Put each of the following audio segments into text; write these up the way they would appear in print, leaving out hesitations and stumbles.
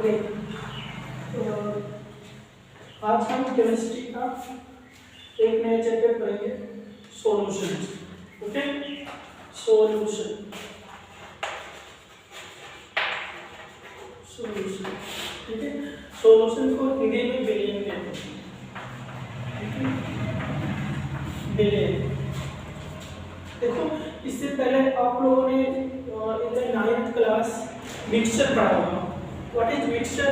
Okay, आज हम chemistry का एक नया चैप्टर पढ़ेंगे, सॉल्यूशन। ओके, सॉल्यूशन सॉल्यूशन ठीक है। सॉल्यूशन को हिंदी में विलयन कहते हैं, विलयन। देखो, इससे पहले आप लोगों ने in the 9th class mixture पढ़ा होगा। What is mixture?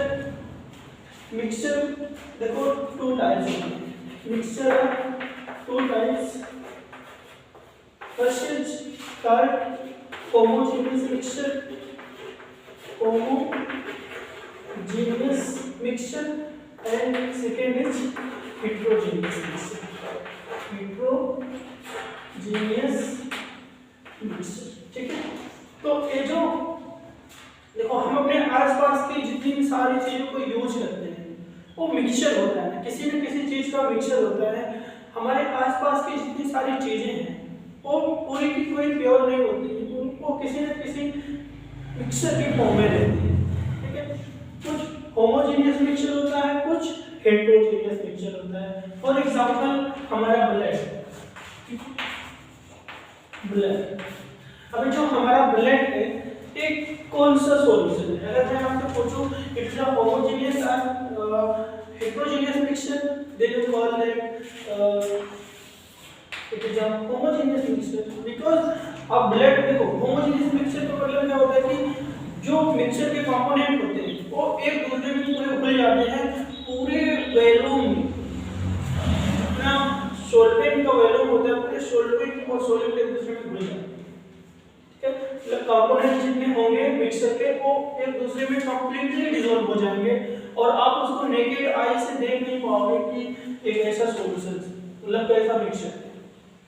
मिक्सचर देखो टू टाइप्स होते हैं। Mixture of two types. First is called homogeneous mixture, homogeneous mixture, and second is heterogeneous mixture, heterogeneous mixture. ठीक है, तो ये जो देखो, हम अपने आसपास की जितनी सारी चीजों को यूज करते हैं वो मिक्सचर होता है, किसी न किसी चीज का मिक्सचर होता है। हमारे आसपास की जितनी सारी चीजें हैं वो पूरी की पूरी प्योर नहीं होती है, वो किसी न किसी मिक्सचर के फॉर्म में रहती है। ठीक है, कुछ होमोजेनियस मिक्सचर होता है, कुछ हेटेरोजेनियस मिक्सचर होता है। फॉर एग्जांपल हमारा ब्लड। अभी जो हमारा ब्लड है एक कौन सा सॉल्यूशन है? अगर मैं आपसे पूछूं इट इज अ होमोजेनियस और heterogeneous mixture, then you call that it is a homogeneous mixture, because अब ब्लड देखो, होमोजेनियस मिक्सचर का मतलब क्या होता है कि जो मिक्सचर के कंपोनेंट होते हैं वो एक दूसरे में पूरे घुल जाते हैं, पूरे वॉल्यूम में। ना सॉल्वेंट का वॉल्यूम होता है, पूरे सॉल्वेंट और सॉल्यूट एक दूसरे में घुल जाते हैं। कंपोनेंट जितने होंगे मिक्सचर के वो एक दूसरे में कंप्लीटली डिसॉल्व हो जाएंगे और आप उसको नेकेड आई से देख नहीं पाओगे कि एक ऐसा सॉल्यूशन मतलब कैसा मिक्सचर है।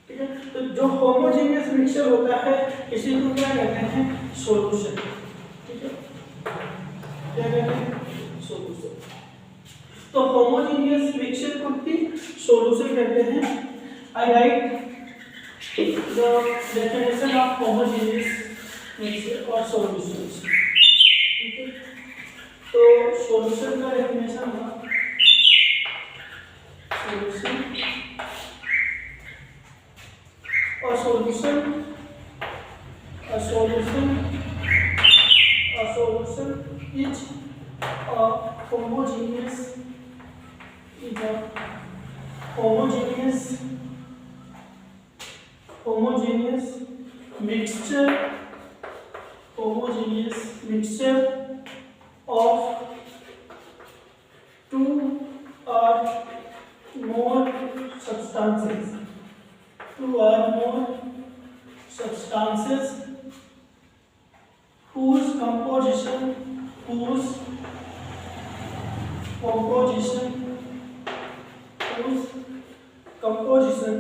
ठीक है, तो जो होमोजेनियस मिक्सचर होता है इसी को क्या कहते हैं? सॉल्यूशन। ठीक है, क्या कहते हैं? सॉल्यूशन। तो होमोजेनियस मिक्सचर को ही सॉल्यूशन कहते हैं। आई right the definition of homogeneous mixture or solutions। ठीक है, तो सॉल्यूशन का डेफिनेशन हुआ सॉल्यूशन और solution is a homogeneous mixture of two or more substances whose composition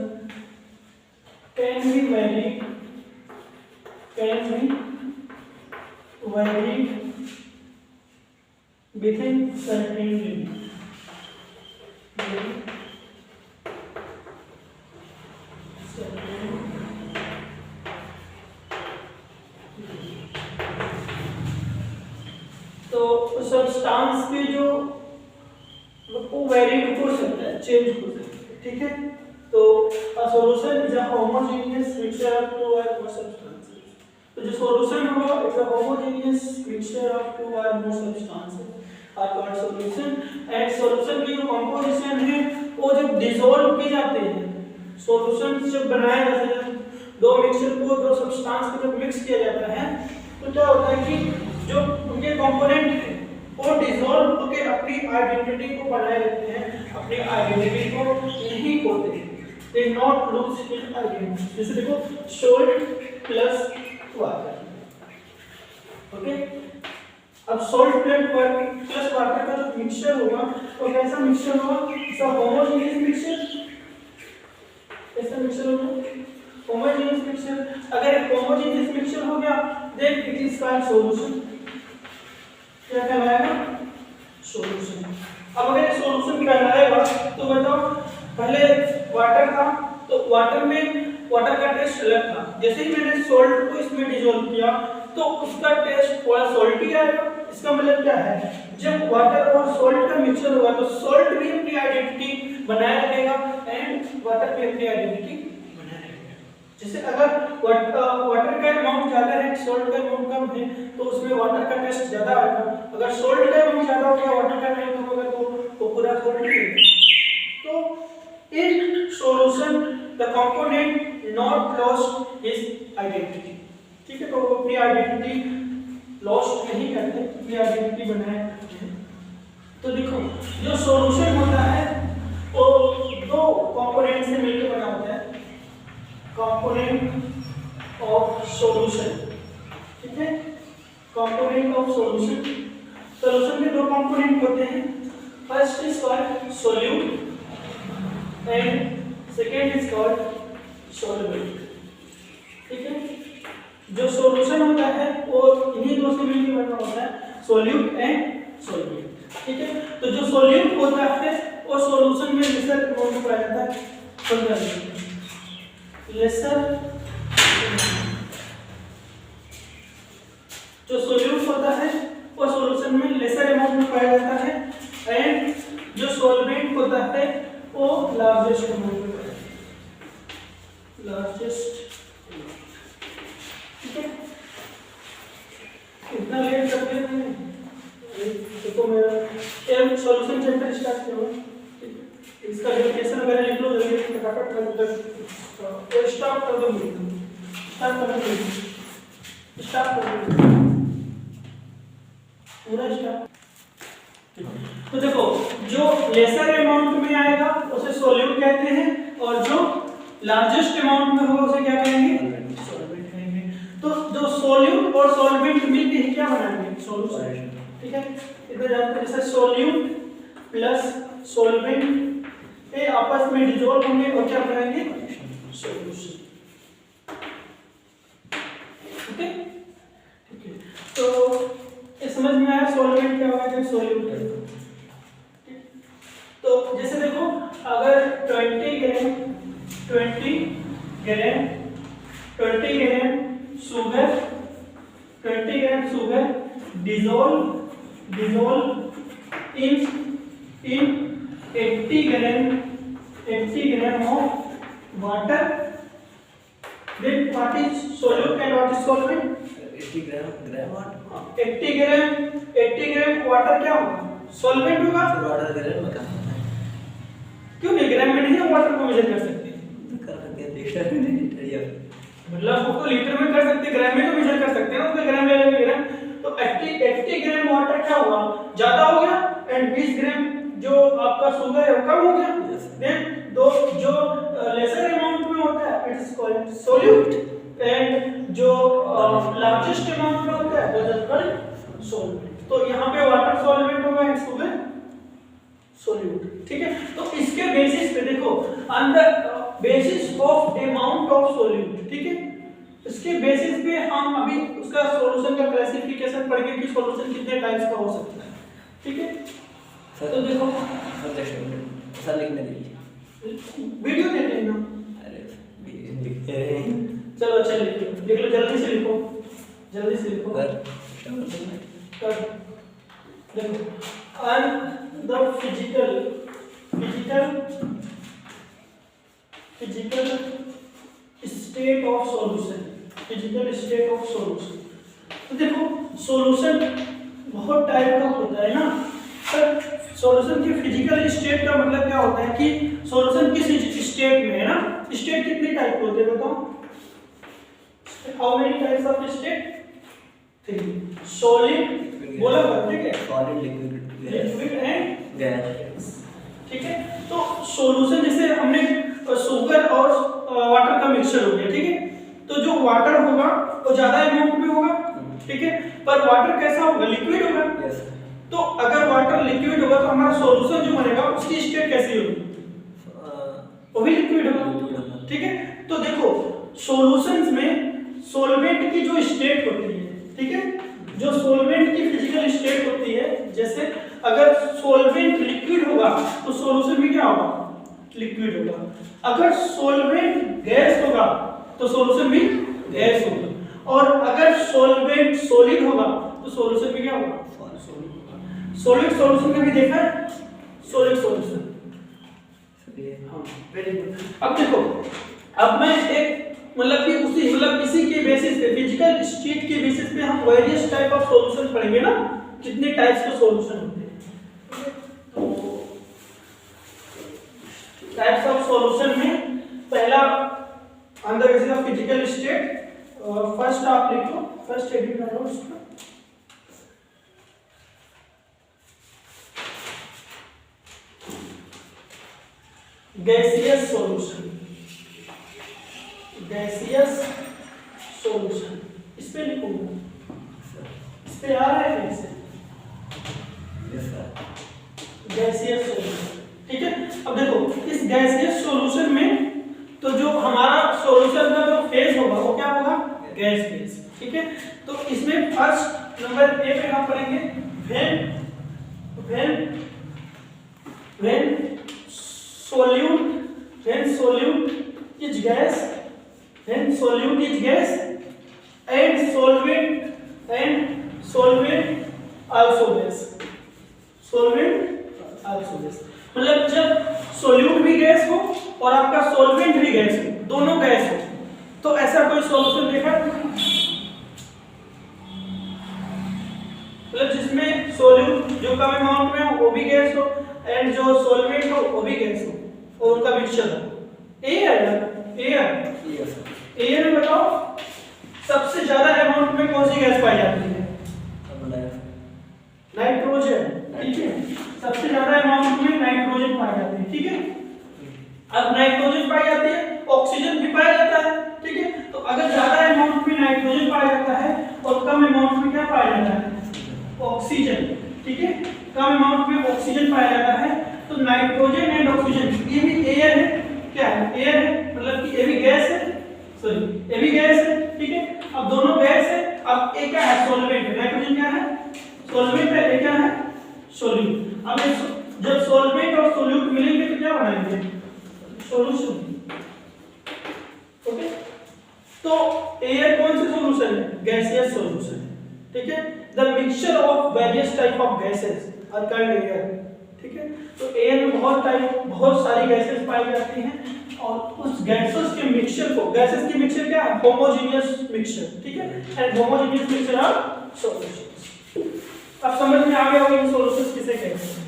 can be varied within certain limits। तो सब्सटेंस के जो वो वेरीड हो सकता है, चेंज हो सकता है। ठीक है, तो a solution is a homogeneous mixture of two or more substances। तो जो सॉल्यूशन होगा is a homogeneous mixture of two और more substances are called solution. And solution की जो कंपोजिशन है वो जब डिसॉल्व की जाते हैं, सॉल्यूशन जब बनाया जाता है, दो मिक्सचर को, दो सब्सटेंस को जब मिक्स किया जाता है तो क्या होता है कि जो उनके कंपोनेंट हैं वो डिसॉल्व होकर अपनी आइडेंटिटी को बनाए रखते हैं, अपनी आइडेंटिटी को नहीं खोते, they not lose it identity. जैसे देखो सॉल्ट प्लस वाटर। ओके, अब सॉल्ट प्लस वाटर का जो मिक्सचर होगा वो कैसा मिक्सचर होगा? It's a homogeneous mixture. कैसा मिक्सचर होगा? Homogeneous mixture. अगर एक होमोजेनियस मिक्सचर हो गया then it is called solution. क्या कहलाएगा? सॉल्यूशन। अब अगर सॉल्यूशन कहलाएगा तो बताओ, पहले वाटर था तो वाटर में वाटर का टेस्ट अलग था, जैसे ही मैंने सॉल्ट को इसमें डिसॉल्व किया तो उसका टेस्ट थोड़ा सॉल्टी आएगा, इसका मतलब क्या है, जब वाटर और सॉल्ट का मिक्सचर होगा तो सॉल्ट भी अपनी आइडेंटिटी बनाए रखेगा एंड वाटर भी अपनी आइडेंटिटी बनाए रखेगा। जैसे अगर वाटर का अमाउंट ज्यादा है, सॉल्ट का अमाउंट कम है, तो उसमें वाटर का टेस्ट ज्यादा आएगा। अगर सॉल्ट का अमाउंट ज्यादा हो गया, वाटर का अमाउंट कम होगा, तो वो पूरा सॉल्ट ही है। तो in solution the component not lost his identity, ठीक है, तो वो अपनी आइडेंटिटी लॉस्ट नहीं करते, अपनी आइडेंटिटी बनाए रखते हैं। तो देखो जो सॉल्यूशन होता है वो दो कंपोनेंट से मिलकर बना होता है, कंपोनेंट ऑफ सॉल्यूशन, ठीक है, कंपोनेंट ऑफ सॉल्यूशन। सॉल्यूशन में दो कंपोनेंट होते हैं, first is called solute and second is called solvent, ठीक है। जो सॉल्यूशन होता है वो इन्हीं दो से मिलकर बना होता है, सॉल्यूट एंड सॉल्वेंट, ठीक है। तो जो सॉल्यूट होता है वो सॉल्यूशन में लेसर अमाउंट में पाया जाता है, लेसर। जो सॉल्यूट होता है वो सॉल्यूशन में लेसर अमाउंट में पाया जाता है एंड जो सॉल्वेंट होता है वो लार्जेस्ट अमाउंट में है, लार्जेस्ट, ठीक है। इतना लेट करते हैं, देखो मेरा एम सॉल्यूशन चैप्टर स्टार्ट किया हुआ है, ठीक है। इसका डेफिनेशन वगैरह लिख लो जल्दी, फटाफट कर दो, तो स्टार्ट कर दो, स्टार्ट कर दो, स्टार्ट कर दो पूरा स्टार्ट। तो देखो जो लेसर अमाउंट में आएगा उसे सॉल्यूट कहते हैं और जो लार्जेस्ट अमाउंट में होगा उसे क्या कहेंगे, सॉल्वेंट कहेंगे। तो जो सॉल्यूट और सॉल्वेंट मिलकर क्या बनाएंगे, सॉल्यूशन, ठीक है। इधर जानते हैं जैसे सॉल्यूट प्लस सॉल्वेंट ये आपस में डिसॉल्व होंगे और क्या बनाएंगे, सॉल्यूशन, ठीक है, ठीक है। तो समझ में आया सॉल्वेंट क्या होगा, सॉल्यूट है। तो जैसे देखो अगर 20 gram sugar, 20 gram sugar dissolve in 80 gram of water, then what is solute and what is solvent? 80 gram 80 gram water क्या होगा, सॉल्वेंट होगा। वाटर ग्राम में कहाँ क्यों नहीं, ग्राम में नहीं है, वाटर को मेजर कर सकते हैं, लीटर में लीटर या मतलब उसको लीटर में कर सकते हैं, ग्राम में तो मेजर कर सकते हैं, उसका ग्राम ले लेंगे ग्राम। तो 80 ग्राम वाटर क्या हुआ, ज्यादा हो गया, एंड 20 ग्राम जो आपका शुगर है वो कम हो गया। देन दो जो लेसर अमाउंट में होता है it is called solute and जो लार्जेस्ट अमाउंट में होता है दैट इज कॉल्ड सॉल्वेंट। तो यहाँ पे वाटर सॉल्वेंट होगा एंड शुगर सॉल्यूट, ठीक है। तो इसके बेसिस पे देखो on the basis of amount of solute, ठीक है, इसके बेसिस पे हम अभी उसका सॉल्यूशन का क्लासिफिकेशन पढ़ेंगे कि सॉल्यूशन कितने टाइप्स का हो सकता है, ठीक है। तो देखो सर लिखने दीजिए, वीडियो देख लेना, अरे लिखते हैं, चलो अच्छा लिखो, लिख लो, जल्दी से लिखो, जल्दी से लिखो कर। देखो on the physical state of solution, physical state of solution. तो देखो सॉल्यूशन बहुत टाइप का होता है ना, पर सॉल्यूशन की फिजिकल स्टेट का मतलब क्या होता है कि सॉल्यूशन किस स्टेट में है ना। स्टेट कितने टाइप के होते हैं बताओ, how many types of state, 3, solid बोला ठीक है, सॉलिड लिक्विड एंड गैस, ठीक है। तो सॉल्यूशन जैसे हमने शुगर और वाटर का मिक्सचर हो गया, ठीक है। तो जो वाटर होगा वो ज्यादा अमाउंट में होगा, ठीक है, पर वाटर कैसा होगा, लिक्विड होगा। यस। तो अगर वाटर लिक्विड होगा तो हमारा सॉल्यूशन जो बनेगा उसकी स्टेट कैसी होगी, वो भी लिक्विड होगा, ठीक है। तो देखो सॉल्यूशंस में सॉल्वेंट की जो स्टेट होती है, ठीक है, जो सॉल्वेंट की फिजिकल स्टेट होती है, जैसे अगर सॉल्वेंट लिक्विड होगा तो सॉल्यूशन भी क्या होगा, लिक्विड होगा। अगर सॉल्वेंट गैस होगा तो सॉल्यूशन भी गैस होगा, और अगर सॉल्वेंट सॉलिड होगा तो सॉल्यूशन भी क्या होगा, सॉलिड सॉल्यूशन का भी देखा है, सॉलिड सॉल्यूशन। हाँ वेरी गुड। अब देखो, अब मैं एक मतलब कि उसी मतलब इसी के बेसिस पे फिजिकल स्टेट के बेसिस पे हम वेरियस टाइप ऑफ सॉल्यूशन पढ़ेंगे ना, कितने टाइप्स के सॉल्यूशन होते हैं। तो टाइप्स ऑफ सॉल्यूशन में पहला on the basis of physical state, first आप लिखो, फर्स्ट हेडिंग डालो उसका, गैसियस सॉल्यूशन। गैसियस सॉल्यूशन इस पे लिखूंगा, इस पे आ रहा है फिर से गैसियस सॉल्यूशन, ठीक है। अब देखो इस गैसियस सॉल्यूशन में तो जो हमारा सॉल्यूशन का जो फेज होगा वो क्या होगा, गैस फेज, ठीक है। तो इसमें फर्स्ट नंबर ए पे हम पढ़ेंगे when solute is gas, and solvent also gas, मतलब जब सोल्यूट भी गैस हो और आपका सॉल्वेंट भी गैस हो, दोनों गैस हो, तो ऐसा कोई सॉल्यूशन देखा, मतलब जिसमें सोल्यूट जो कम अमाउंट में हो वो भी गैस हो एंड जो सॉल्वेंट हो वो भी गैस हो और उनका मिक्सचर हो। एयर में बताओ सबसे ज्यादा अमाउंट में कौन सी गैस पाई जाती है, नाइट्रोजन, ठीक है। सबसे ज्यादा अमाउंट में नाइट्रोजन पाई जाती है, ठीक है। अब नाइट्रोजन पाई जाती है, ऑक्सीजन भी पाया जाता है, ठीक है। तो अगर ज्यादा अमाउंट में नाइट्रोजन पाया जाता है और कम अमाउंट में क्या पाया जाता है, ऑक्सीजन, ठीक है। कम अमाउंट में ऑक्सीजन पाया जाता है, तो नाइट्रोजन एंड ऑक्सीजन ये भी एयर है, क्या है, एयर है, मतलब कि ये भी गैस है, सॉरी ये भी गैस है, ठीक है। अब दोनों गैस है, अब एक क्या है, सॉल्वेंट है, नाइट्रोजन क्या है, सॉल्वेंट है, एक क्या है, सोल्यूट। अब जब सॉल्वेंट और सोल्यूट मिलेंगे तो क्या बनाएंगे, सॉल्यूशन, ओके। तो एयर कौन सा सॉल्यूशन है, गैसियस सॉल्यूशन है, ठीक है। The mixture of various type of gases are called air, ठीक है। तो एयर में बहुत सारी गैसेस पाई जाती हैं और उस गैसेस के मिक्सचर को, गैसेस के मिक्सचर क्या है, होमोजेनियस मिक्सचर, ठीक है। And homogeneous mixture are solutions. अब समझ में आ गया होगा इन सॉल्यूशंस किसे कहते हैं,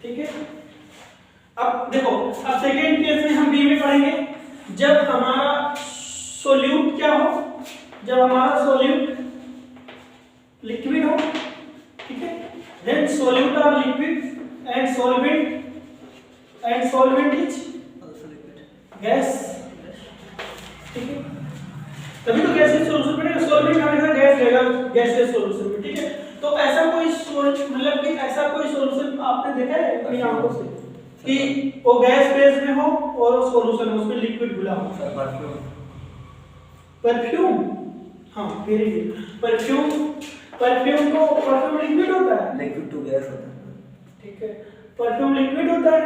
ठीक है। अब देखो, अब सेकेंड केस में हम बी में पढ़ेंगे, जब हमारा सोल्यूट क्या हो, जब हमारा सोल्यूट लिक्विड हो, ठीक है। Then solute are liquid and solvent is gas, ठीक है। तभी तो गैसियस सॉल्यूशन में सॉल्वेंट हमेशा गैस रहेगा गैसियस सॉल्यूशन में, ठीक है। तो ऐसा कोई मतलब कि ऐसा कोई सॉल्यूशन आपने देखा है अपनी आंखों से कि वो गैस फेज में हो और सॉल्यूशन में उसमें लिक्विड घुला हो, परफ्यूम, हाँ वेरी गुड, परफ्यूम लिक्विड होता है, लिक्विड टू गैस होता है, ठीक है। परफ्यूम लिक्विड होता है,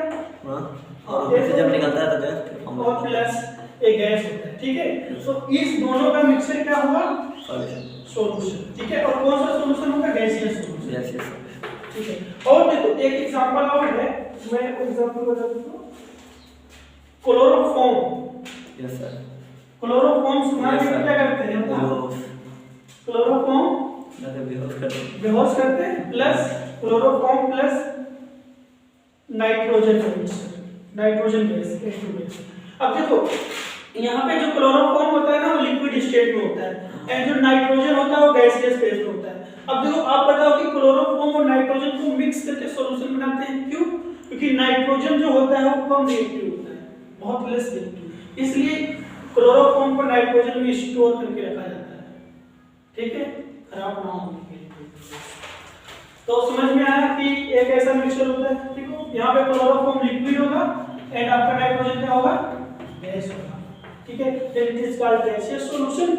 हाँ, और उससे जब निकलता है तो गैस और प्लस एक गैस होता है, ठीक है। तो इस दोनों का मिक्सचर क्या होगा, सॉल्यूशन, ठीक है। और कौन सा सॉल्यूशन होगा, गैसियस सॉल्यूशन, ठीक है। और देखो एक एग्जांपल और है, मैं एग्जांपल बता दूं, क्लोरोफॉर्म, यस सर, क्लोरोफॉर्म सुना के क्या करते हैं, क्लोरोफॉर्म बेहोश करते हैं, plus chloroform plus nitrogen gas, H2 gas. अब देखो यहाँ पे जो क्लोरोफॉर्म होता है ना वो लिक्विड स्टेट में होता है एंड जो नाइट्रोजन होता है वो गैसियस फेज में होता है। अब देखो आप बताओ कि क्लोरोफॉर्म और नाइट्रोजन को मिक्स करके सॉल्यूशन बनाते हैं, क्यों, क्योंकि नाइट्रोजन जो होता है वो कम रिएक्टिव होता है, बहुत लेस रिएक्टिव, इसलिए क्लोरोफॉर्म को नाइट्रोजन में स्टोर करके रखा जाता है, ठीक है, खराब ना होने के लिए। तो समझ में आया कि एक ऐसा मिक्सचर होता है, ठीक है। यहाँ पे क्लोरोफॉर्म लिक्विड होगा एंड आपका नाइट्रोजन क्या होगा, गैस होगा, ठीक है। Then it is called gaseous solution.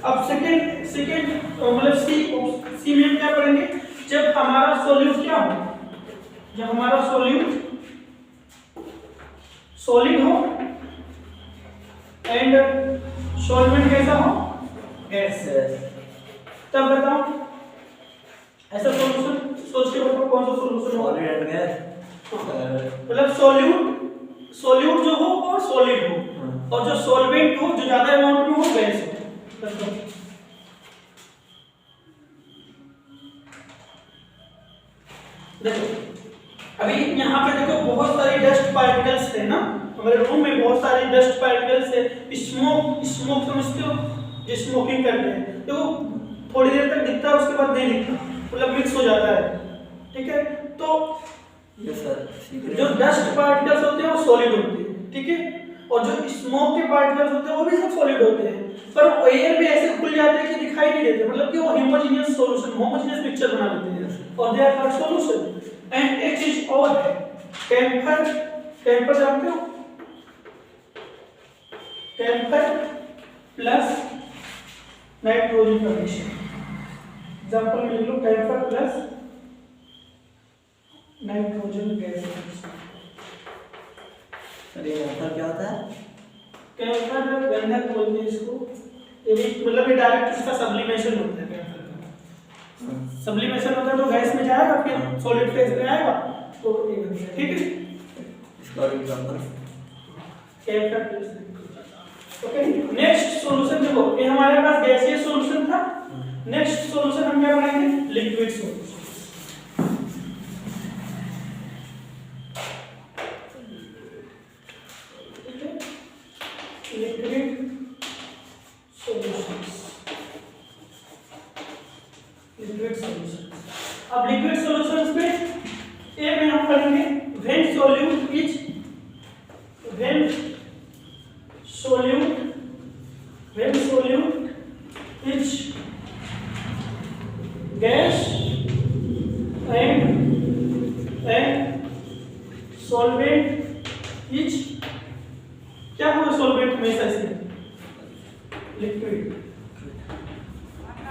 अब सेकंड मतलब सी में क्या पढ़ेंगे, जब हमारा सॉल्यूट क्या हो, जब हमारा सॉल्यूट सॉलिड हो एंड सॉल्वेंट कैसा हो, गैस। गैस। तब बताओ ऐसा सॉल्यूशन सोच के बताओ कौन सा सॉल्यूशन होगा। Solid and gas. मतलब सॉल्यूट जो हो और सॉलिड हो, और जो सॉल्वेंट हो जो ज्यादा अमाउंट में हो गैस हो। बताओ देखो अभी यहाँ पे देखो बहुत सारी डस्ट पार्टिकल्स है ना, हमारे रूम में बहुत सारी डस्ट पार्टिकल्स है। स्मोक समझते हो, जो स्मोकिंग करते हैं तो थोड़ी देर तक दिखता है, उसके बाद नहीं दिखता, मतलब मिक्स हो जाता है, ठीक है। तो यस सर। जो डस्ट पार्टिकल्स होते हैं वो सॉलिड होते हैं, ठीक है, और जो स्मोक के पार्टिकल्स होते हैं वो भी सब सॉलिड होते हैं, पर एयर में ऐसे खुल जाते हैं कि दिखाई नहीं देते, मतलब कि वो होमोजेनियस सॉल्यूशन, होमोजेनियस मिक्सचर बना देते हैं, और they are called solution. And एक चीज और है, कैम्फर जानते हो, कैम्फर प्लस नाइट्रोजन का मिक्सचर। एग्जांपल में लिख लो camphor plus nitrogen gas. Sir ये कैम्फर क्या होता है? कैम्फर गंधक बोलते हैं इसको, ये भी मतलब ये डायरेक्ट इसका सब्लिमेशन होता है। कैम्फर का सब्लिमेशन होता है तो गैस में जाएगा, फिर सॉलिड फेज में आएगा, तो ये बनता है, ठीक है। इसका example camphor plus. Okay, next solution देखो, ये हमारे पास गैसीय सॉल्यूशन था। नेक्स्ट सॉल्यूशन हम क्या बनाएंगे, लिक्विड सॉल्यूशन। अब लिक्विड सॉल्यूशंस में ए में हम पढ़ेंगे when solute is gas and solvent is क्या होगा, सॉल्वेंट हमेशा से लिक्विड,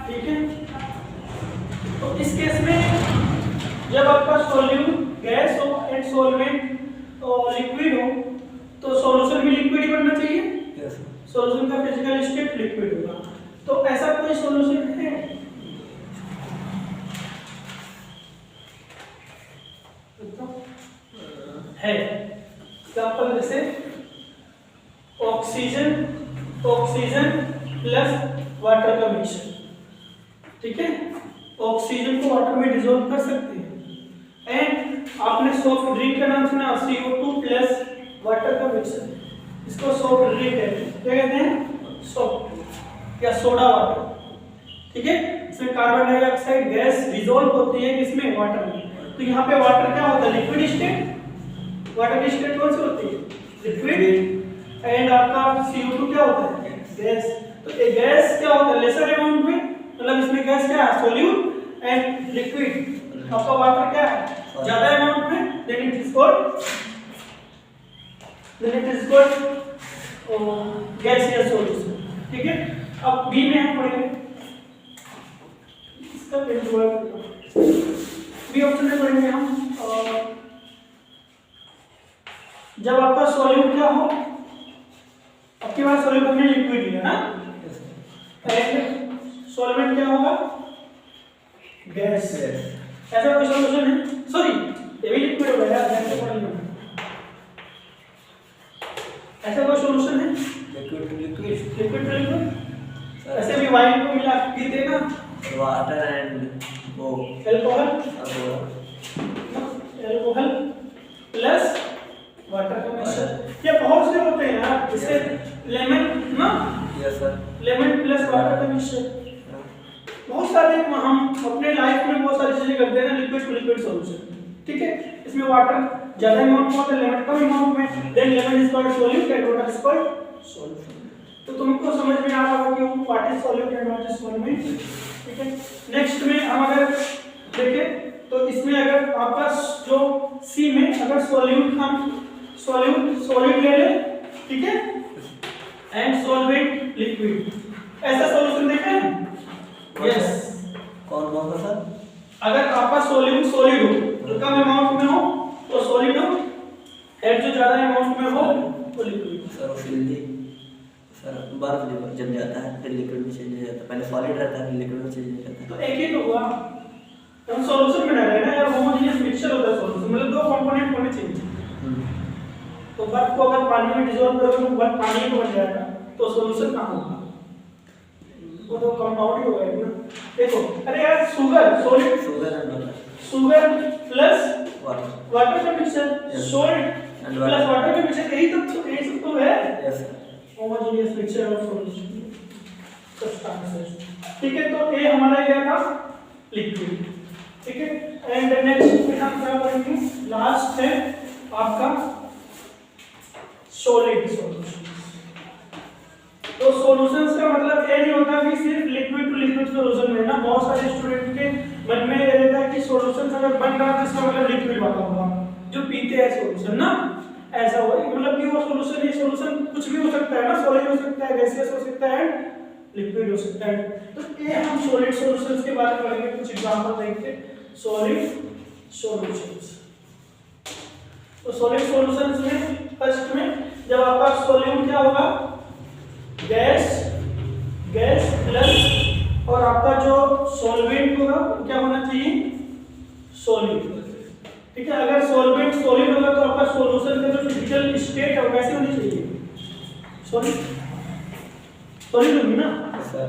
ठीक है। तो इस केस में जब आपका सॉल्यूट गैस हो एंड सॉल्वेंट और लिक्विड हो तो सॉल्यूशन भी लिक्विड ही बनना चाहिए। यस। सॉल्यूशन का फिजिकल स्टेट लिक्विड होगा। तो ऐसा कोई सॉल्यूशन है है एग्जांपल जैसे ऑक्सीजन प्लस वाटर का मिक्सचर, ठीक है। ऑक्सीजन को वाटर में डिसॉल्व कर सकते हैं। एंड आपने सॉफ्ट ड्रिंक का नाम सुना, CO2 प्लस वाटर का मिक्सचर, इसको सॉफ्ट ड्रिंक कहते हैं। क्या कहते हैं, सॉफ्ट या सोडा वाटर, ठीक है। इसमें कार्बन डाइऑक्साइड गैस डिसॉल्व होती है किसमें, वाटर में। तो यहाँ पे वाटर क्या होता है, लिक्विड स्टेट। वाटर की स्टेट कौन सी होती है, लिक्विड। एंड आपका CO2 क्या होता है, गैस। तो ये गैस क्या होता है, लेसर अमाउंट में, मतलब इसमें गैस क्या है, सॉल्यूट एंड लिक्विड। आपका वाटर क्या है, ज्यादा अमाउंट में, then it is called gaseous solution, ठीक है। अब बी में हम पढ़ेंगे इसका बी ऑप्शन में पढ़ेंगे हम। जब आपका सॉल्यूट क्या हो, आपके पास सॉल्यूट हमने लिक्विड लिया ना, एंड सॉल्वेंट क्या होगा, गैस। ऐसा कोई सॉल्यूशन है, सॉरी ये भी लिक्विड होगा यार, गैस तो नहीं। ऐसा कोई सॉल्यूशन है, लिक्विड ऐसे भी वाइन को मिला के पीते ना, वाटर एंड वो अल्कोहल प्लस वाटर का मिक्सचर। ये बहुत से होते हैं यार, जैसे लेमन ना, yes sir, lemon plus water का मिक्सचर। बहुत सारे हम अपने लाइफ में बहुत सारी चीजें करते हैं ना, लिक्विड टू लिक्विड सॉल्यूशन, ठीक है। इसमें वाटर ज्यादा अमाउंट में होता है, लेमन कम अमाउंट में, then lemon is called solute and water is called solution. तो तुमको समझ में आ रहा होगा कि what is solute and what is solvent, ठीक है। नेक्स्ट में हम अगर देखें तो इसमें अगर आपका जो सी में अगर सॉल्यूट ले ले, ठीक है, एंड सॉल्वेंट लिक्विड, ऐसा सॉल्यूशन देखा है, यस। कौन सा सर? अगर आपका सॉल्यूट सॉलिड हो तो कम अमाउंट में हो तो सॉलिड हो, एंड जो ज्यादा अमाउंट में हो तो लिक्विड। सर सर बर्फ जम जाता है फिर लिक्विड में चेंज हो जाता है, पहले सॉलिड रहता है फिर लिक्विड में चेंज हो जाता है। तो एक ही तो हुआ, हम सॉल्यूशन में डाल रहे हैं ना यार, होमोजेनियस मिक्सचर होता है सॉल्यूशन, मतलब दो कंपोनेंट होने चाहिए। तो बर्फ को अगर पानी में डिसॉल्व करोगे तो बर्फ पानी में बन जाएगा, तो सॉल्यूशन कहाँ होगा? वो तो कंपाउंड ही होगा ना। देखो अरे यार sugar solid, sugar plus water का मिक्सचर, सॉल्ट प्लस वाटर का मिक्सचर, यही सब तो है। Yes sir. Homogeneous mixture of solution substances. ठीक है, तो ये हमारा क्या था? लिक्विड। ठीक है, एंड नेक्स्ट में हम क्या करेंगे? लास्ट है आपका सॉलिड सॉल्यूशन। तो सॉल्यूशंस का मतलब ये नहीं होता कि सिर्फ लिक्विड टू लिक्विड सॉल्यूशन में ना, बहुत सारे स्टूडेंट के मन में ये रहता है कि सॉल्यूशंस अगर बन रहा है तो इसका मतलब लिक्विड वाला होगा, जो पीते हैं सॉल्यूशन ना, ऐसा हो मतलब कि वो सॉल्यूशन, ये सॉल्यूशन कुछ भी हो सकता है ना, सॉलिड हो सकता है, गैसियस हो सकता है, लिक्विड हो सकता है। तो ये हम सॉलिड सॉल्यूशंस के बारे में पढ़ेंगे, कुछ एग्जांपल देखेंगे सॉलिड सॉल्यूशंस। तो सॉलिड सॉल्यूशंस में फर्स्ट में जब आपका सॉल्यूट क्या होगा? गैस, गैस प्लस और आपका जो सॉल्वेंट होगा क्या होना चाहिए? सॉलिड। ठीक है, अगर सॉल्वेंट सॉलिड होगा तो आपका सॉल्यूशन का जो फिजिकल स्टेट है वो कैसे होनी चाहिए? सॉलिड, सॉलिड होगी ना सर।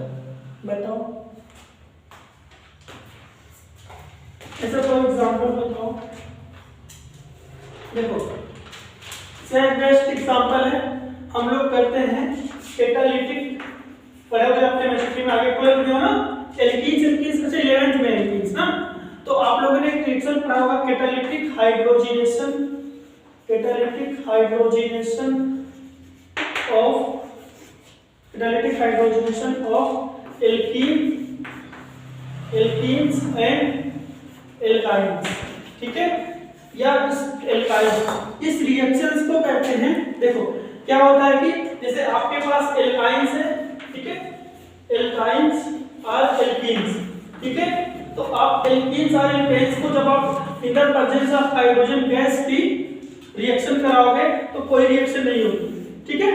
बताओ ऐसा कोई एग्जांपल बताओ। देखो सबसे बेस्ट एग्जांपल है, हम लोग करते हैं कैटालिटिक, पढ़ोगे अपने केमिस्ट्री में आगे कोई भी हो ना, एल्कीन्स अच्छा 11th में एल्कीन्स ना, तो आप लोगों ने एक रिएक्शन पढ़ा होगा catalytic hydrogenation, catalytic hydrogenation of, catalytic hydrogenation of alkenes and alkynes. ठीक है, या इस एल्काइन्स, इस रिएक्शंस को कहते हैं, देखो क्या होता है कि जैसे आपके पास एल्काइन्स है, ठीक है, एल्काइन्स और एल्कीन्स, ठीक है, तो आप एल्कीन्स और एल्केन्स को जब आप in the presence of hydrogen gas की रिएक्शन कराओगे तो कोई रिएक्शन नहीं होगी। ठीक है,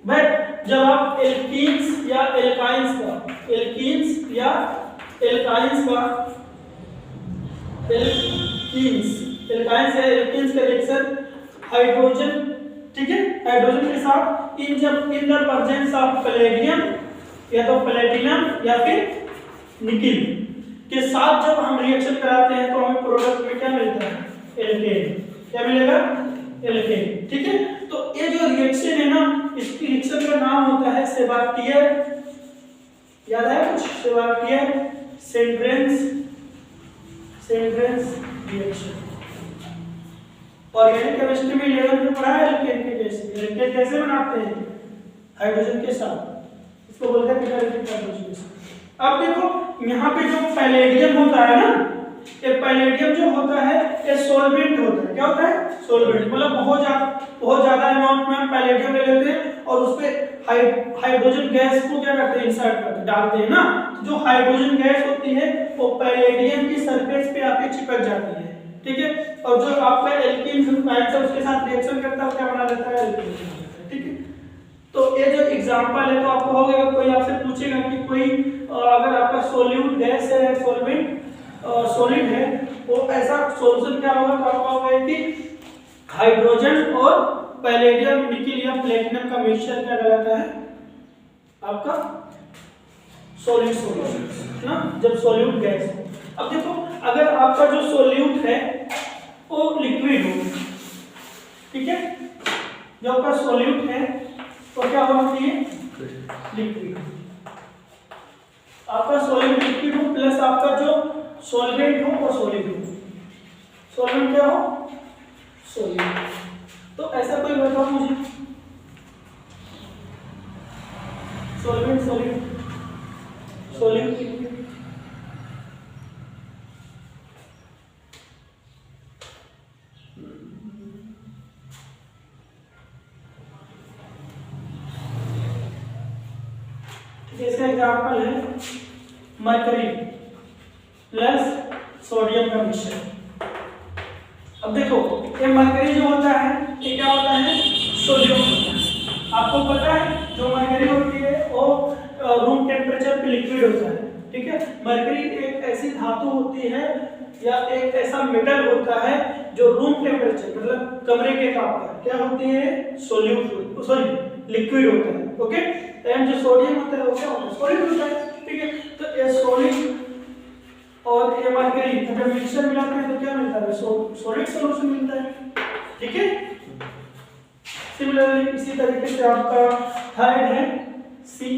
बट जब आप एल्कीन्स या एल्काइन्स का, एल्कीन्स या एल्काइन्स का, एल्काइन्स या एल्कीन्स का रिएक्शन हाइड्रोजन, ठीक है, हाइड्रोजन के साथ इन जब in the presence of palladium या तो प्लेटिनम या फिर निकिल के साथ जब हम रिएक्शन कराते हैं तो हमें प्रोडक्ट में क्या मिलता है? एल्केन। क्या मिलेगा? एल्केन। ठीक है, तो ये जो रिएक्शन है ना, इस रिएक्शन का नाम होता है सेबास्टियर, याद है कुछ? सेबास्टियर सेंड्रेंस, सेंड्रेंस रिएक्शन। ऑर्गेनिक केमिस्ट्री में 11th में पढ़ा है एल्केन के कैसे, एल्केन कैसे बनाते हैं? हाइड्रोजन के साथ, इसको बोलते हैं कैटालिटिक हाइड्रोजनेशन। अब देखो यहाँ पे जो पैलेडियम होता है ना, ये पैलेडियम जो होता है ये सॉल्वेंट होता है। क्या होता है? सॉल्वेंट, मतलब बहुत ज्यादा अमाउंट में हम पैलेडियम ले लेते हैं और उस पे हाइड्रोजन गैस को क्या करते हैं? इंसर्ट करते हैं, डालते हैं ना, तो जो हाइड्रोजन गैस होती है वो पैलेडियम की सरफेस पे आके चिपक जाती है। ठीक है, और जो आपका एल्कीन है उसके साथ रिएक्शन करता है, क्या बना देता है? एल्कीन। ठीक है, तो ये जो एग्जांपल है, तो आप कहोगे अगर कोई आपसे पूछेगा कि कोई अगर आपका सोल्यूट गैस है, सॉल्वेंट सॉलिड है, वो ऐसा सॉल्यूशन क्या होगा, तो आप कहोगे कि हाइड्रोजन और पैलेडियम, निकिल या प्लेटिनम का मिक्सचर क्या कहलाता है? आपका सॉलिड सॉल्यूशन ना, जब सॉल्यूट गैस हो। अब देखो अगर आपका जो सॉल्यूट है वो लिक्विड हो, ठीक है, जो आपका सॉल्यूट है तो क्या होना चाहिए? लिक्विड। आपका सॉलिड लिक्विड हो प्लस आपका जो सॉल्वेंट हो वो सॉलिड हो। सॉल्वेंट क्या हो? सॉलिड। तो ऐसा कोई बताओ मुझे, सॉल्वेंट सॉलिड सॉलिड लिक्विड। इसका एग्जांपल है मरकरी प्लस सोडियम का मिक्सचर। अब देखो ये मरकरी जो होता है ये क्या होता है? सोडियम होता है। आपको पता है जो मरकरी होती है वो रूम टेम्परेचर पे लिक्विड होता है, ठीक है। मरकरी एक ऐसी धातु होती है या एक ऐसा मेटल होता है जो रूम टेम्परेचर मतलब कमरे के ताप पर क्या होती है, सोल्यूट सॉरी लिक्विड होता है, ओके। एंड जो सोडियम होता है वो क्या होता है, सॉलिड होता है, ठीक है। तो ये सॉलिड और ये मरकरी जब मिक्सचर मिलाते हैं तो क्या मिलता है, सॉलिड सॉल्यूशन मिलता है, ठीक है। सिमिलरली इसी तरीके से आपका थर्ड है सी,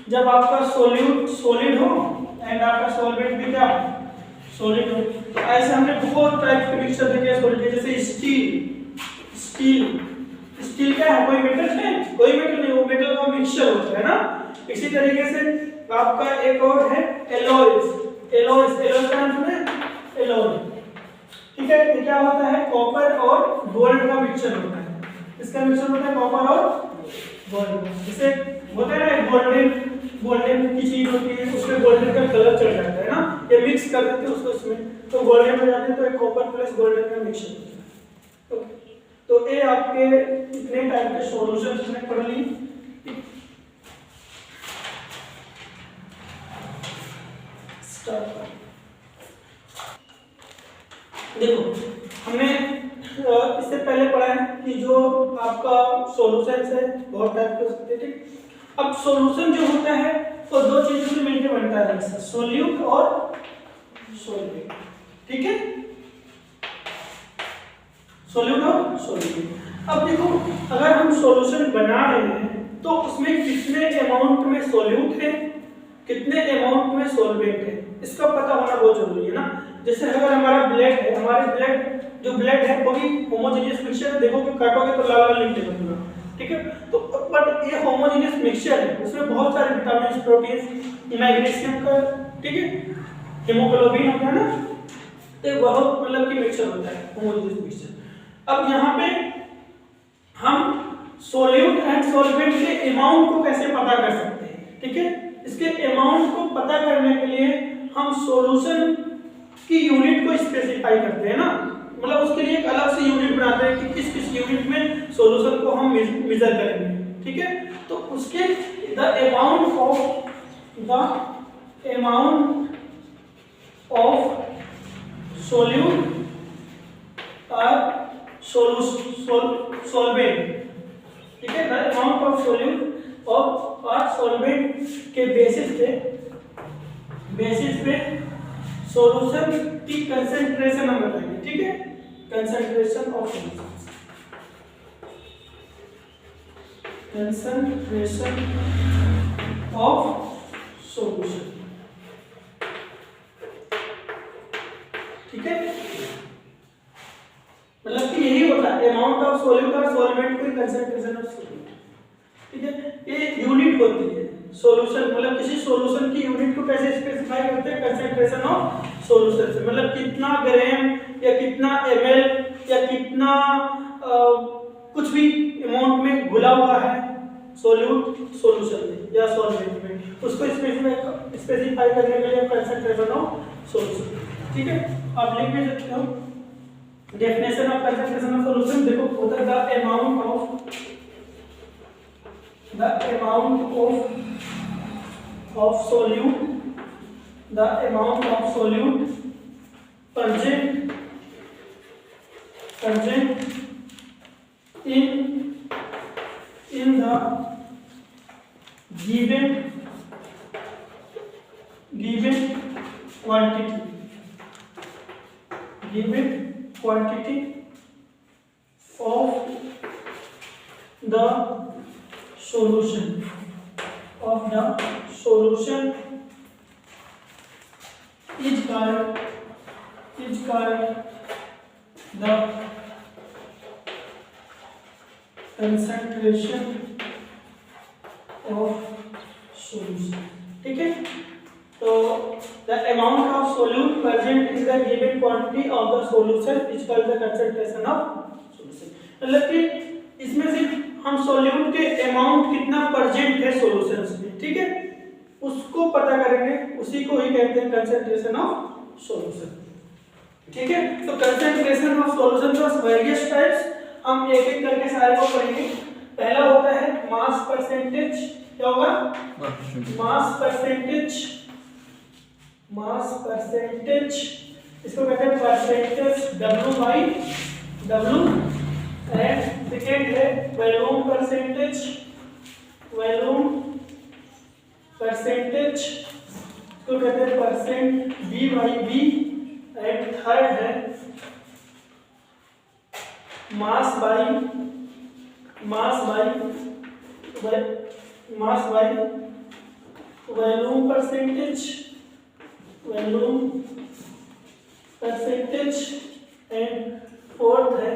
जब आपका सोल्यूट सॉलिड हो एंड आपका सॉल्वेंट भी क्या सॉलिड हो। तो ऐसे हमने बहुत टाइप के मिक्सचर देखे हैं सॉलिड के, जैसे स्टील स्टील क्या है, कोई मेटल है, कोई मेटल नहीं, वो मेटल का मिक्सचर होता है ना। इसी तरीके से आपका एक और है एलॉयज का नाम सुने, एलॉय, ठीक है। ये क्या होता है, कॉपर और गोल्ड का मिक्सचर होता है, इसका मिक्सचर होता है कॉपर और गोल्ड। जैसे होता है ना गोल्डन की चीज होती है, उसमें गोल्डन का कलर चढ़ जाता है ना, ये मिक्स कर देते हैं उसको इसमें तो गोल्डन हो जाते हैं, तो एक कॉपर प्लस गोल्डन का मिक्सचर होता है, ओके। तो ये आपके इतने टाइप के सॉल्यूशंस में पढ़ ली। देखो हमने इससे पहले पढ़ा है कि जो आपका सॉल्यूशंस है बहुत टाइप के हो सकते हैं, ठीक। अब सॉल्यूशन जो होता है वो दो चीजों से मिलकर बनता है, सोल्यूट और सॉल्वेंट, ठीक है, सोल्यूट और सॉल्वेंट। अब देखो अगर हम सॉल्यूशन बना रहे हैं तो उसमें कितने अमाउंट में सोल्यूट है, कितने अमाउंट में सॉल्वेंट है, इसका पता होना बहुत जरूरी है ना। जैसे अगर हमारा ब्लड है, हमारे ब्लड है वो भी होमोजेनियस मिक्सचर है, देखो कि काटोगे तो लाल लाल निकलेगा पूरा, ठीक है। तो बट ये होमोजेनियस मिक्सचर है, उसमें बहुत सारे विटामिन, प्रोटीन, मैग्नीशियम का, ठीक है, हीमोग्लोबिन होता है ना, तो बहुत मतलब कि मिक्सचर होता है होमोजेनियस मिक्सचर। अब यहाँ पे हम सोल्यूट एंड सॉल्वेंट के अमाउंट को कैसे पता कर सकते हैं, ठीक है। इसके अमाउंट को पता करने के लिए हम सॉल्यूशन की यूनिट को स्पेसिफाई करते हैं ना, मतलब उसके लिए एक अलग से यूनिट बनाते हैं कि किस किस यूनिट में सॉल्यूशन को हम मेजर करेंगे, ठीक है। तो उसके द अमाउंट ऑफ सोल्यूट और सॉल्वेंट, ठीक है, द अमाउंट ऑफ सोल्यूट और सॉल्वेंट के बेसिस पे सॉल्यूशन की कंसंट्रेशन हम बताएंगे, ठीक है, कंसंट्रेशन ऑफ सॉल्यूशन, ठीक है। मतलब कि यही होता है अमाउंट ऑफ सोल्यूट और सॉल्वेंट की कंसंट्रेशन ऑफ सोल्यूट, ठीक है। ये यूनिट होती है सॉल्यूशन, मतलब किसी सॉल्यूशन की यूनिट को कैसे स्पेसिफाई करते हैं, कंसंट्रेशन ऑफ सॉल्यूशन से, मतलब कितना ग्राम या कितना ml या कितना कुछ भी अमाउंट में घुला हुआ है सॉल्यूशन में या सॉल्वेंट में, उसको स्पेसिफाई करने के लिए कंसंट्रेशन ऑफ सॉल्यूशन, ठीक है। आप लिख भी सकते हो definition of concentration of solution, देखो होता है the amount of solute present in the given quantity of the solution is called the concentration of solution, ठीक है। तो the amount of solute present in the given quantity of the solution is called the concentration of solution, मतलब कि इसमें से हम solute के amount कितना प्रेजेंट है सॉल्यूशंस में, ठीक है, उसको पता करेंगे, उसी को ही कहते हैं कंसंट्रेशन ऑफ सॉल्यूशन, ठीक है। तो कंसंट्रेशन ऑफ सॉल्यूशन का वेरियस टाइप्स हम एक एक करके सारे को पढ़ेंगे। पहला होता है मास परसेंटेज, क्या होगा मास परसेंटेज, इसको कहते हैं percentage W by W। And second है वॉल्यूम परसेंटेज, इसको कहते हैं percent V by V। And third है mass by volume percentage. And fourth है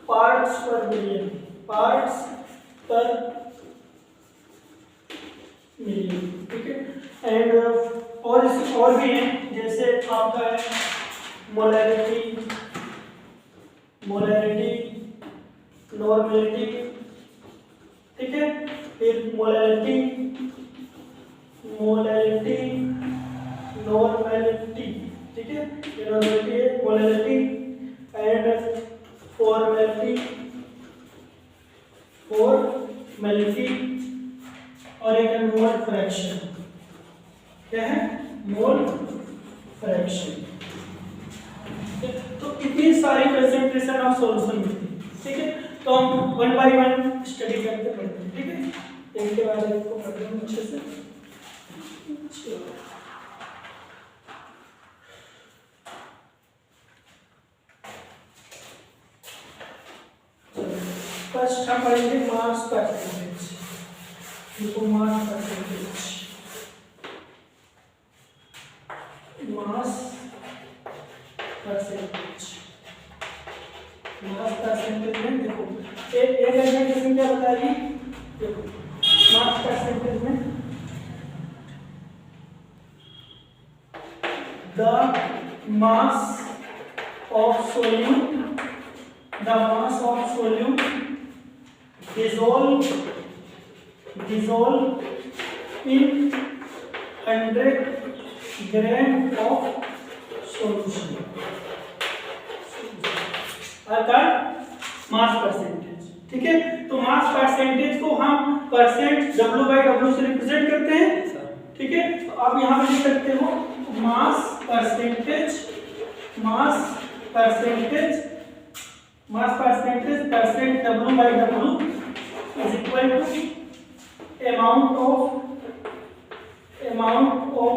पार्ट्स पर मिलियन। ठीक है। एंड और भी हैं, जैसे आपका है मोलैरिटी, नॉर्मेलिटी, ठीक है। फिर मोलैरिटी, नॉर्मेलिटी, ठीक है। नॉर्मेलिटी है मोलैरिटी। एंड फॉर्मेलिटी और एक है मोल फ्रैक्शन। क्या है? Mole fraction. तो इतनी सारी कंसंट्रेशन ऑफ सॉल्यूशन मिलती है, ठीक है। तो हम वन बाय वन स्टडी करते हैं, ठीक है। इनके बारे में को पढ़ते हैं अच्छे से। फर्स्ट हम पढ़ेंगे मास परसेंटेज। देखो मास परसेंटेज में देखो एक एग्जांपल क्या बता रही, देखो मास परसेंटेज में the mass of solute dissolve in 100 gram of solution अर्थात मास परसेंटेज, ठीक है। तो मास परसेंटेज को हम परसेंट W/W से रिप्रेजेंट करते हैं, ठीक है। तो आप यहाँ पे लिख सकते हो mass percentage percent W/W is equal to amount of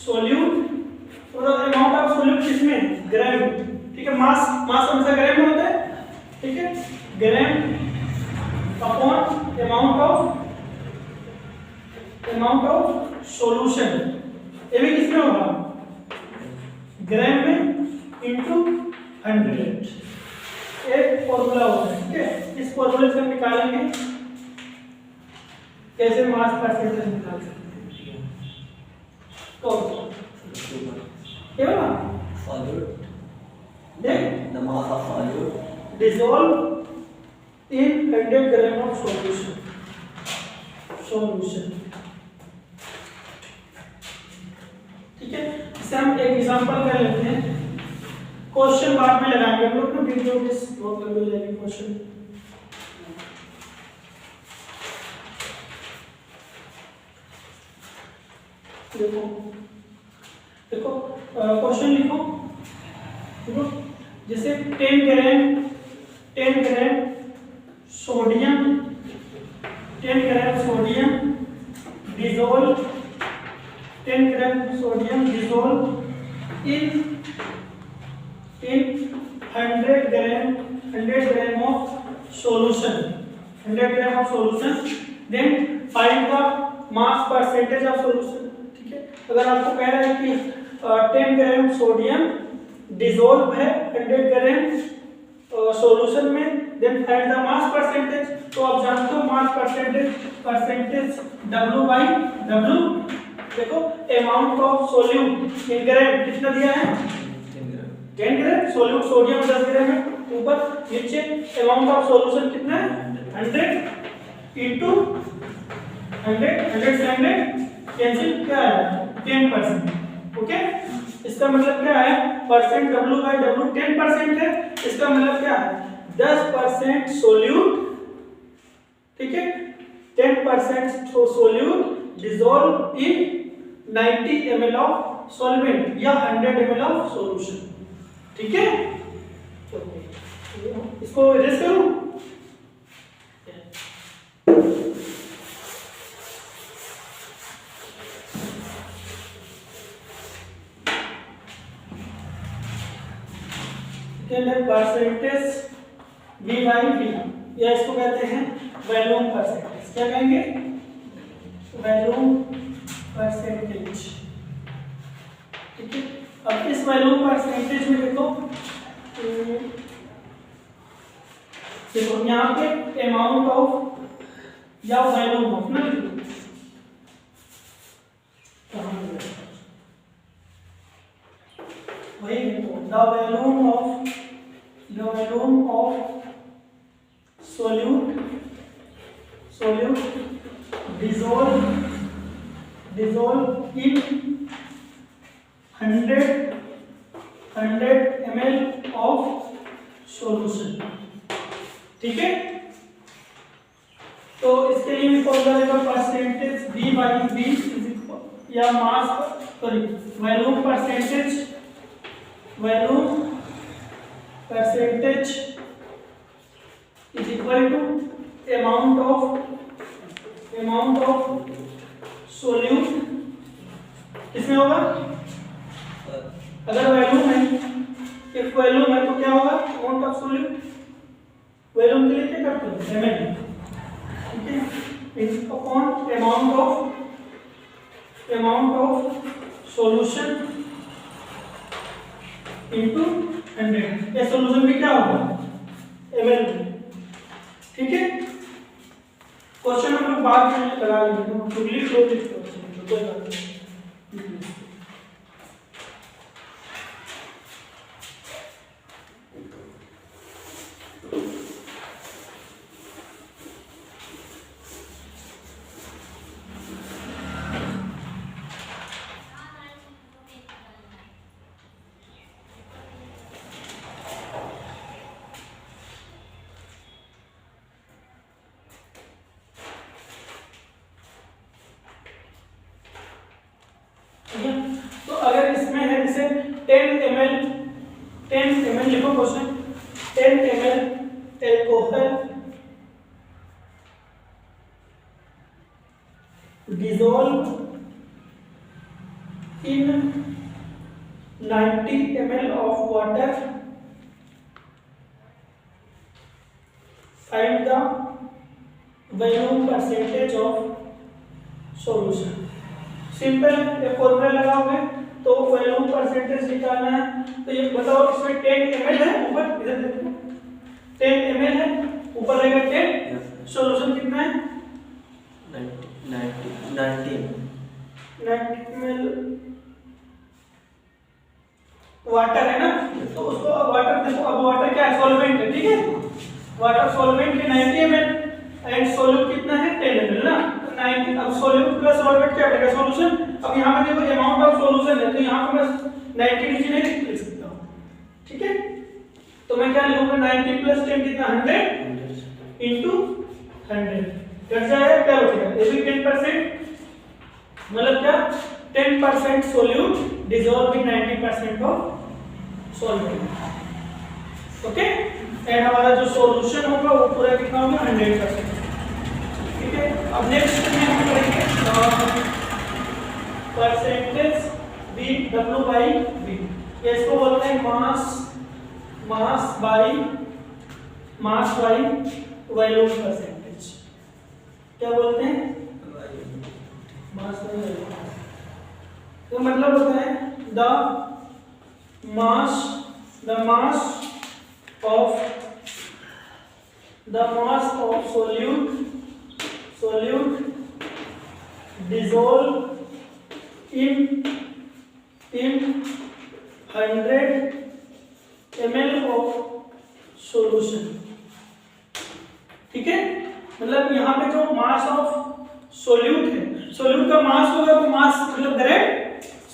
solute, और amount of solute किसमें? ग्राम, ठीक है। मास हमेशा ग्राम में होता है, ठीक है। ग्राम अपॉन amount of solution, ये भी किसमें होगा? ग्राम में इंटू 100। एक फॉर्मूला होता है, ठीक है। इस फॉर्मूले से हम निकालेंगे कैसे मास परसेंटेज निकाल सकते हैं। तो क्या होगा? देख the mass of solute dissolve in 100 gram of solution, ठीक है। इसे हम एक एग्जांपल कर लेते हैं। क्वेश्चन बाद में लगाएंगे हम लोग, वीडियो में बहुत लंबी हो जाएगी क्वेश्चन। देखो क्वेश्चन लिखो, जैसे 10 gram sodium dissolve 10 gram sodium dissolve in 100 gram of solution, then find the mass percentage of solution, ठीक है। अगर आपको कह रहा है कि 10 ग्राम सोडियम डिसॉल्व है 100 ग्राम सॉल्यूशन में, then find the mass percentage. तो आप जानते हो मास परसेंटेज W/W। देखो amount of solute in gram कितना दिया है? 10 ग्राम। सोल्यूट सोडियम 10 ग्राम है, ऊपर नीचे अमाउंट ऑफ सॉल्यूशन कितना है? 100 इंटू 100 से 100 कैंसिल, क्या है? 10%। ओके, इसका मतलब क्या है? परसेंट W/W 10% है। इसका मतलब क्या है? 10% solute 10% solute dissolve in 90 ml of solvent या 100 ml ऑफ सॉल्यूशन। ठीक है, इसको एडजस्ट करूं। परसेंटेज V बाई V, या इसको कहते हैं वॉल्यूम परसेंटेज। क्या कहेंगे? Volume percentage. ठीक है, अब इस वॉल्यूम परसेंटेज में देखो यहाँ पे अमाउंट ऑफ या वॉल्यूम ऑफ ना वही the volume of solute dissolve in 100 ml of solution। ठीक है, तो इसके लिए भी फॉर्मूला देगा परसेंटेज V बाई V या mass sorry volume percentage is equal to amount of solute किसमें होगा? अगर वॉल्यूम है, इफ वॉल्यूम है तो क्या होगा? Amount of solute. वॉल्यूम के लिए क्या करते हैं? ml। ठीक है, is upon amount of solution into 100। ये सॉल्यूशन भी क्या होगा? ml। ठीक है, क्वेश्चन हम लोग बाद में लगा लेंगे, तो लिख लो इस क्वेश्चन को। तो अगर इसमें है जैसे 10 ml लिखो question, 10 ml alcohol dissolve in 90 ml of water, find the volume percentage of solution। Simple एक फॉर्मूला लगाओगे तो वॉल्यूम परसेंटेज निकालना है। तो ये बताओ इसमें 10 ml है, ऊपर इधर देखो 10 ml है, ऊपर रहेगा 10, सॉल्यूशन कितना है? 90 ml वाटर है ना, तो उसको वाटर देखो, अब वाटर क्या है? सॉल्वेंट है। ठीक है, वाटर सॉल्वेंट है 90 ml एंड सोल्यूट कितना है? 10 ml ना, 90। अब सोल्यूट प्लस सॉल्वेंट क्या बनेगा? सॉल्यूशन। अब यहाँ पे देखो अमाउंट ऑफ सॉल्यूशन है, तो यहाँ पे मैं 90 नीचे नहीं लिख सकता हूँ। ठीक है, तो मैं क्या लिखूंगा? 90 प्लस 10 कितना? 100 इंटू 100 कट जाएगा, क्या बचेगा? ये भी 10%, मतलब क्या? 10% solute dissolve in 90% of solvent. Okay, and हमारा जो सॉल्यूशन होगा वो पूरा कितना होगा? 100%। ठीक है, अब नेक्स्ट में हम करेंगे percentage V W by V। इसको बोलते हैं मास बाई वॉल्यूम परसेंटेज। क्या बोलते हैं? मास बाई वॉल्यूम। तो मतलब होता है the mass of solute dissolve in 100 ml of solution। ठीक है, मतलब यहाँ पे जो मास ऑफ सोल्यूट है, सोल्यूट का मास होगा तो मास मतलब ग्राम,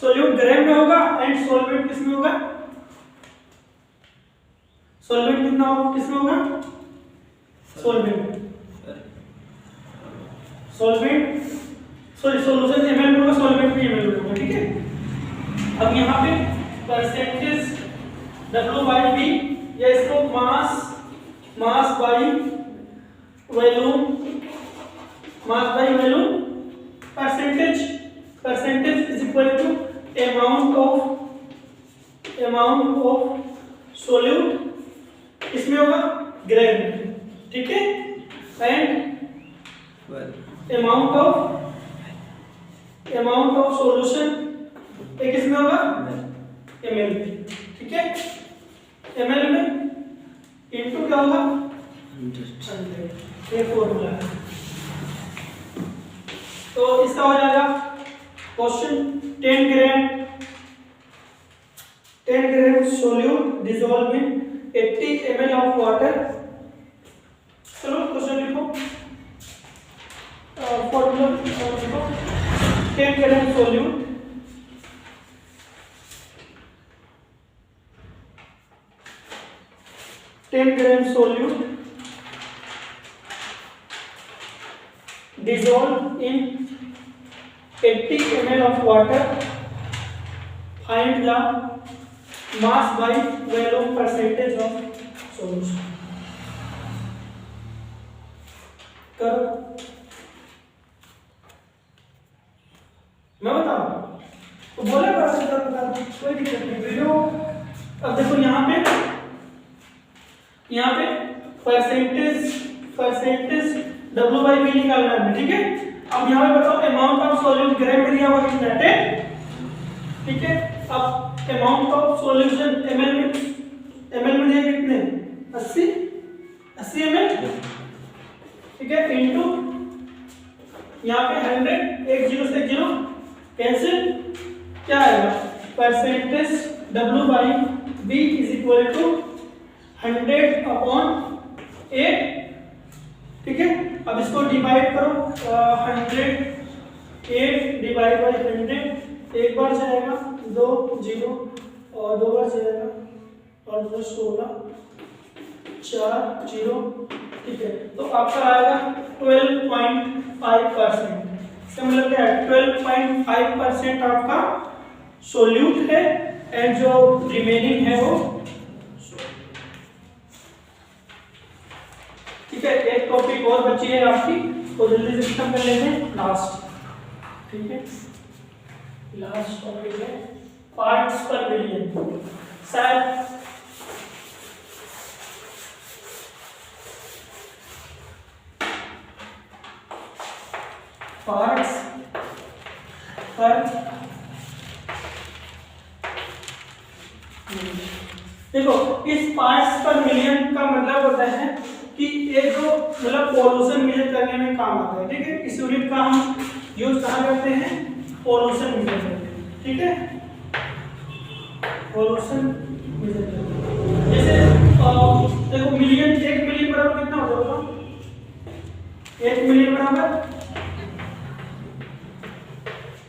सोल्यूट ग्राम में होगा एंड सॉल्वेंट किस में होगा? सॉल्वेंट कितना होगा? किस में होगा? सॉल्वेंट सॉरी सोल्यूशन ml में होगा, सॉल्वेंट भी ml में होगा, ठीक है। अब यहाँ पे परसेंटेज W/V या इसको mass by volume percentage is equal to amount of solute, इसमें होगा ग्रेड में, ठीक है, एंड अमाउंट ऑफ सॉल्यूशन एक इसमें होगा ml में, ठीक है। ml में इनटू क्या होगा 100, ये फॉर्मूला है। तो इसका हो जाएगा question 10 gram solute dissolve in 80 ml of water. चलो क्वेश्चन लिखो, फॉर्मूला लिखो, 10 ग्राम solute dissolved in 80 ml of water, find the mass by volume percentage of solution। करो, मैं बताऊं तो बोले बता, कोई दिक्कत नहीं। वीडियो अब देखो यहाँ पे परसेंटेज W/V निकालना है, ठीक है। अब यहाँ पे बताओ अमाउंट ऑफ सॉल्यूट ग्राम में दिया हुआ कितना है 10, ठीक है। अब अमाउंट ऑफ सॉल्यूशन ml में दिया कितने 80 ml, ठीक है, इनटू यहाँ पे 100, एक 0 से 0 कैंसिल, क्या आएगा percentage W/V is equal to 100/8, ठीक है। अब इसको डिवाइड करो, 108 डिवाइड बाई 100, एक बार जाएगा 2 0 और 2 बार जाएगा और 2 16 4 0, ठीक है। तो आपका आएगा 12.5%। इसका मतलब क्या है 12.5% आपका सोल्यूट है एंड जो रिमेनिंग है वो, ठीक है। एक टॉपिक और बची है आपकी, तो जल्दी से खत्म कर लेते हैं, लास्ट, ठीक है। लास्ट टॉपिक है पार्ट्स पर मिलियन। शायद पार्ट्स पर देखो, इस पार्ट्स पर मिलियन का मतलब होता है कि एक जो मतलब पॉल्यूशन मेजर करने में काम आता है, ठीक है। इस यूनिट का हम यूज कहाँ करते हैं, पॉल्यूशन मेजर करते हैं, ठीक है, पॉल्यूशन मेजर करते हैं। जैसे देखो मिलियन, 1 मिलियन बराबर कितना हो जाएगा, 1 मिलियन बराबर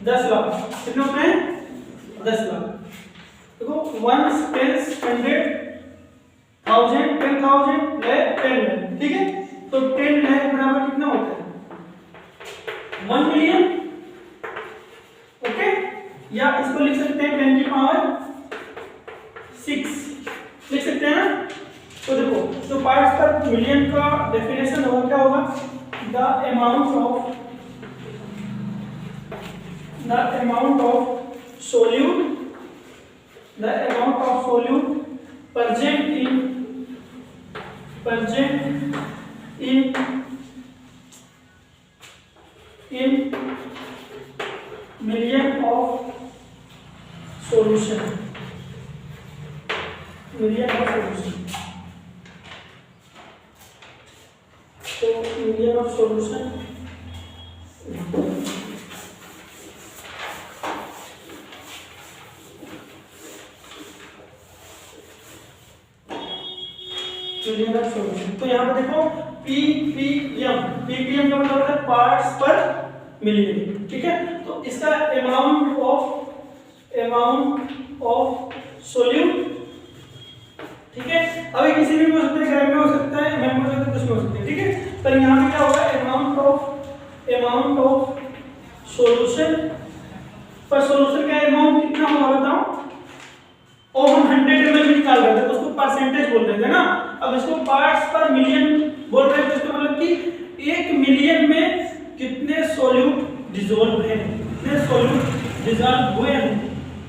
10 लाख, कितने होते हैं 10 लाख। देखो 1 10 100 1000 10,000 लाख 10 लाख, ठीक है। तो 10 लाख बराबर कितना होता है 1 मिलियन, ओके। या इसको लिख सकते हैं 10 की पावर 6 लिख सकते हैं ना। तो देखो जो पार्ट्स पर मिलियन का डेफिनेशन होगा क्या होगा, the amount of solute present in million of solution, so million of solution million of solution. तो यहाँ पे देखो ppm का मतलब है पार्ट्स पर मिलियन, ठीक है। तो इसका अमाउंट ऑफ सोल्यूट, ठीक है। अभी किसी भी हो सकता है, ग्राम में हो सकता है, ml में हो सकता है, कुछ में हो सकता है, ठीक है। पर यहाँ पे क्या होगा, amount of amount of solution, पर सॉल्यूशन का अमाउंट कितना होगा बताओ। और हम 100 ml में निकाल रहे थे तो उसको परसेंटेज बोल रहे थे ना। अब इसको पार्ट्स पर मिलियन बोल रहे हैं तो इसका मतलब कि 1 मिलियन में कितने सॉल्यूट डिसॉल्व हैं, कितने सॉल्यूट डिसॉल्व हुए हैं,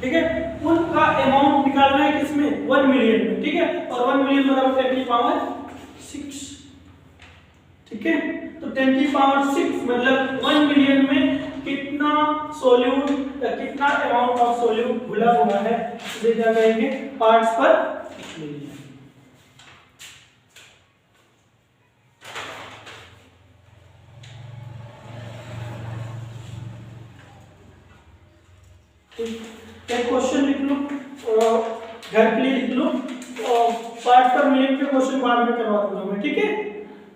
ठीक है। उनका अमाउंट निकालना है किसमें, 1 मिलियन में, ठीक है। और 1 मिलियन बराबर 10 की पावर 6, ठीक है। तो 10 की पावर 6 मतलब 1 मिलियन में कितना सॉल्यूट, कितना अमाउंट ऑफ सॉल्यूट घुला हुआ है, इसे क्या कहेंगे, पार्ट्स पर मिलियन। एक क्वेश्चन लिख लो, घर के लिए लिख लो, पार्ट पर मिलियन के क्वेश्चन बाद में करवा दूंगा मैं, ठीक है।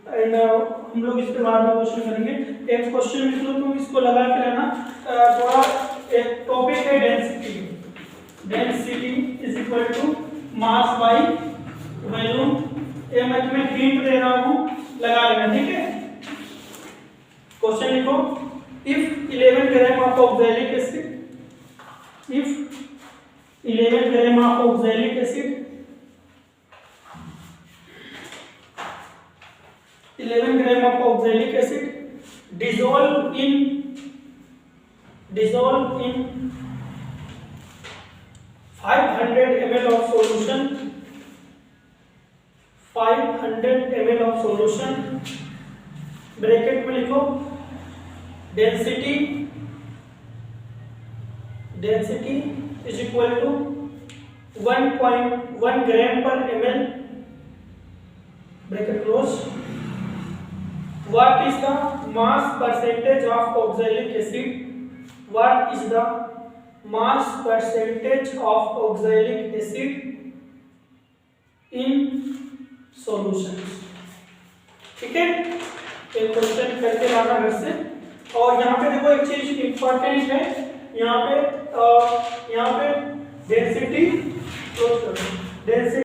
एंड हम लोग इस पे बाद में क्वेश्चन करेंगे। एक क्वेश्चन लिख लो तुम, इसको लगा के लेना। थोड़ा एक टॉपिक है density. Density is equal to mass by volume. ये मैं तुम्हें हिंट दे रहा हूँ, लगा लेना, ठीक है। क्वेश्चन लिखो, if 11 gram of oxalic acid, if 11 gram of oxalic acid, 11 gram of oxalic acid dissolve in 500 ml of solution, 500 ml of solution, bracket में लिखो डेंसिटी इज इक्वल टू 1.1 ग्राम पर ml, bracket close. What is the mass percentage of oxalic acid, what is the mass percentage of oxalic acid in solutions, ठीक है। एक question करके लाना घर से। और यहाँ पे देखो एक चीज इंपॉर्टेंट है, यहाँ पे डेंसिटी, डेंसिटी